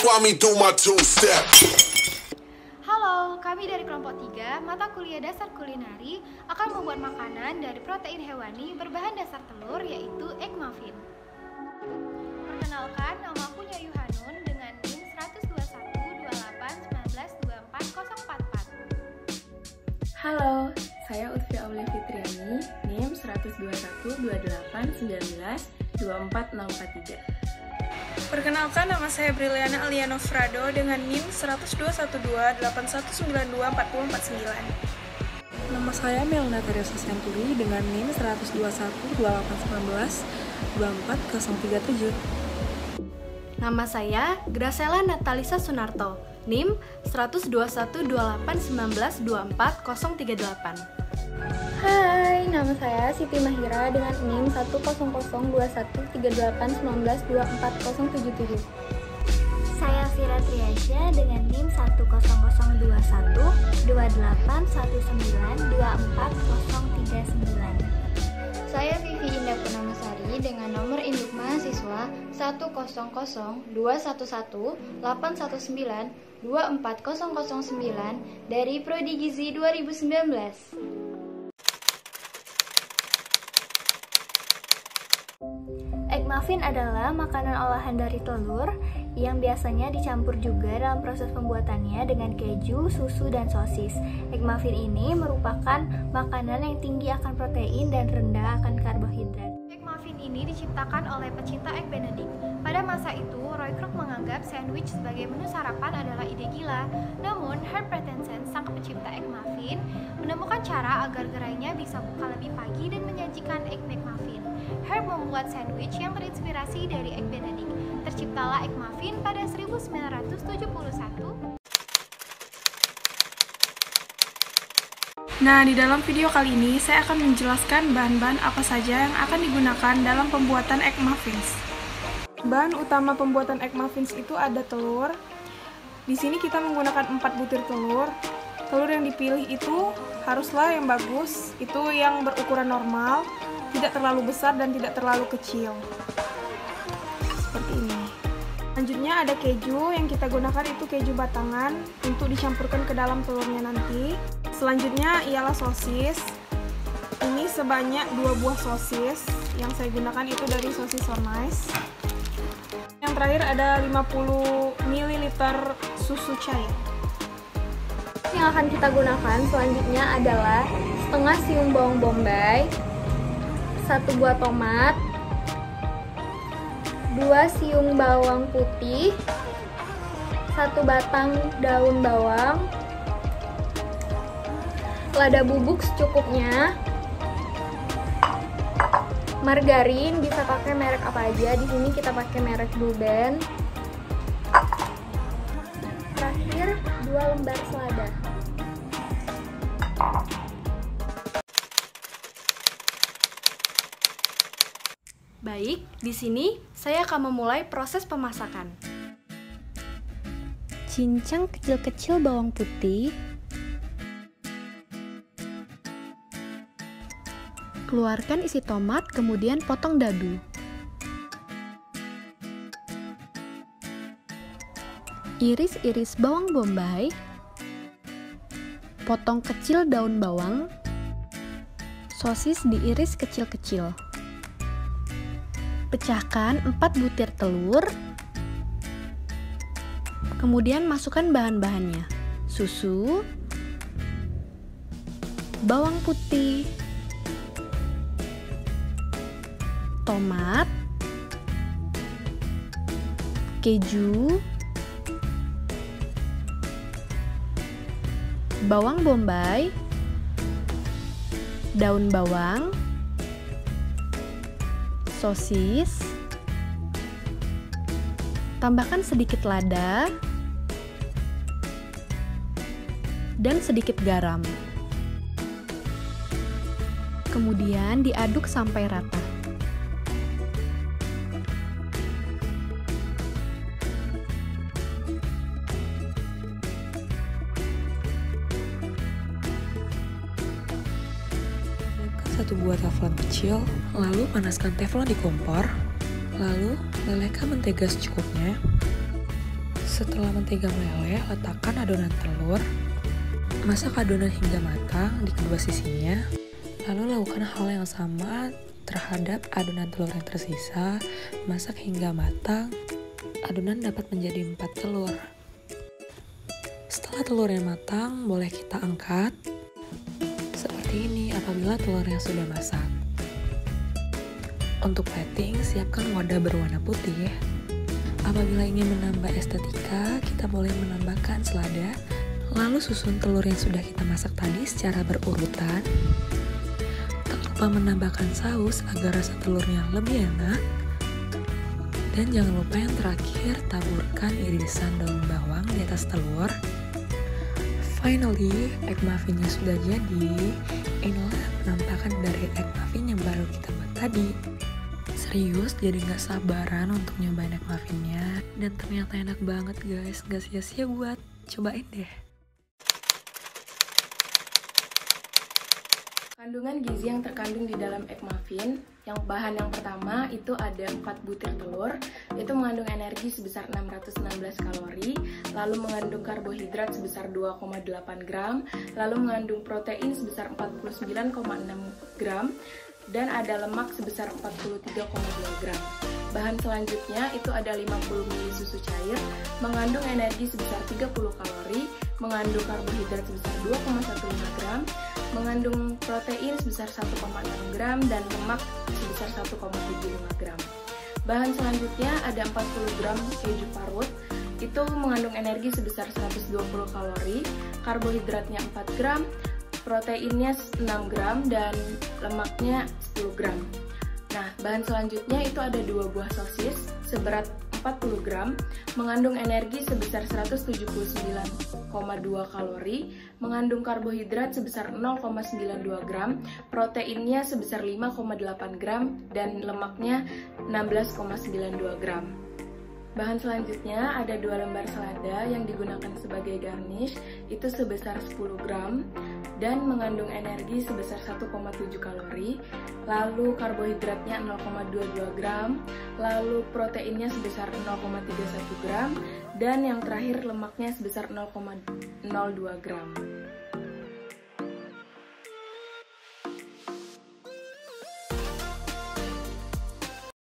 me do my two-step. Halo, kami dari kelompok 3, mata kuliah dasar kulineri akan membuat makanan dari protein hewani berbahan dasar telur, yaitu egg muffin. Perkenalkan, nama aku Nyayu Hanun dengan NIM 12128192444. Halo, saya Utfi Aulia Fitriani, NIM 12128192443. Perkenalkan, nama saya Briliana Aliano Frado dengan NIM 10212819449. Nama saya Melna Teresa Senturi dengan NIM 12128192437. Nama saya Graciela Natalisa Sunarto, NIM 12128192438. Hai, nama saya Siti Mahira dengan NIM 1002138192407. Saya Fira Triasya dengan NIM 1002128192439. Saya Vivi Indah Purnamasari dengan nomor induk mahasiswa 1002181924009 dari Prodi Gizi 2019. Egg muffin adalah makanan olahan dari telur yang biasanya dicampur juga dalam proses pembuatannya dengan keju, susu, dan sosis. Egg muffin ini merupakan makanan yang tinggi akan protein dan rendah akan karbohidrat. Egg muffin ini diciptakan oleh pecinta egg Benedict. Pada masa itu, Roy Kroc menganggap sandwich sebagai menu sarapan adalah ide gila. Namun, Herb Prettensen, sang pencipta egg muffin, menemukan cara agar gerainya bisa buka lebih pagi dan menyajikan egg McMuffin. Herb membuat sandwich yang terinspirasi dari egg Benedict. Terciptalah egg muffin pada 1971. Nah, di dalam video kali ini saya akan menjelaskan bahan-bahan apa saja yang akan digunakan dalam pembuatan egg muffins. Bahan utama pembuatan egg muffins itu ada telur. Di sini kita menggunakan 4 butir telur. Telur yang dipilih itu haruslah yang bagus, itu yang berukuran normal, tidak terlalu besar dan tidak terlalu kecil. Seperti ini. Selanjutnya ada keju, yang kita gunakan itu keju batangan untuk dicampurkan ke dalam telurnya nanti. Selanjutnya ialah sosis. Ini sebanyak 2 buah sosis, yang saya gunakan itu dari sosis So Nice. Yang terakhir ada 50 ml susu cair. Yang akan kita gunakan selanjutnya adalah setengah siung bawang bombay, 1 buah tomat, 2 siung bawang putih, 1 batang daun bawang, lada bubuk secukupnya, margarin bisa pakai merek apa aja. Di sini kita pakai merek Blue Band. Terakhir 2 lembar selada. Baik, di sini saya akan memulai proses pemasakan. Cincang kecil-kecil bawang putih. Keluarkan isi tomat, kemudian potong dadu. Iris-iris bawang bombay. Potong kecil daun bawang. Sosis diiris kecil-kecil. Pecahkan 4 butir telur. Kemudian masukkan bahan-bahannya. Susu, bawang putih, tomat, keju, bawang bombay, daun bawang, sosis, tambahkan sedikit lada, dan sedikit garam. Kemudian diaduk sampai rata. Satu buah teflon kecil, lalu panaskan teflon di kompor, lalu lelehkan mentega secukupnya. Setelah mentega meleleh, letakkan adonan telur. Masak adonan hingga matang di kedua sisinya. Lalu lakukan hal yang sama terhadap adonan telur yang tersisa. Masak hingga matang. Adonan dapat menjadi 4 telur. Setelah telurnya matang, boleh kita angkat. Seperti ini apabila telurnya sudah masak. Untuk plating, siapkan wadah berwarna putih. Apabila ingin menambah estetika, kita boleh menambahkan selada. Lalu susun telur yang sudah kita masak tadi secara berurutan. Tak lupa menambahkan saus agar rasa telurnya lebih enak. Dan jangan lupa yang terakhir, taburkan irisan daun bawang di atas telur. Finally, egg muffinnya sudah jadi. Inilah penampakan dari egg muffin yang baru kita buat tadi. Serius, jadi gak sabaran untuk nyobain egg muffinnya. Dan ternyata enak banget guys, gak sia-sia buat cobain deh. Kandungan gizi yang terkandung di dalam egg muffin, yang bahan yang pertama itu ada 4 butir telur, itu mengandung energi sebesar 616 kalori, lalu mengandung karbohidrat sebesar 2,8 gram, lalu mengandung protein sebesar 49,6 gram, dan ada lemak sebesar 43,2 gram. Bahan selanjutnya itu ada 50 ml susu cair, mengandung energi sebesar 30 kalori, mengandung karbohidrat sebesar 2,15 gram, mengandung protein sebesar 1,6 gram, dan lemak sebesar 1,75 gram. Bahan selanjutnya ada 40 gram keju parut, itu mengandung energi sebesar 120 kalori, karbohidratnya 4 gram, proteinnya 6 gram, dan lemaknya 10 gram. Nah, bahan selanjutnya itu ada 2 buah sosis seberat 40 gram, mengandung energi sebesar 179,2 kalori, mengandung karbohidrat sebesar 0,92 gram, proteinnya sebesar 5,8 gram, dan lemaknya 16,92 gram. Bahan selanjutnya ada 2 lembar selada yang digunakan sebagai garnish, itu sebesar 10 gram, dan mengandung energi sebesar 1,7 kalori, lalu karbohidratnya 0,22 gram, lalu proteinnya sebesar 0,31 gram, dan yang terakhir lemaknya sebesar 0,02 gram.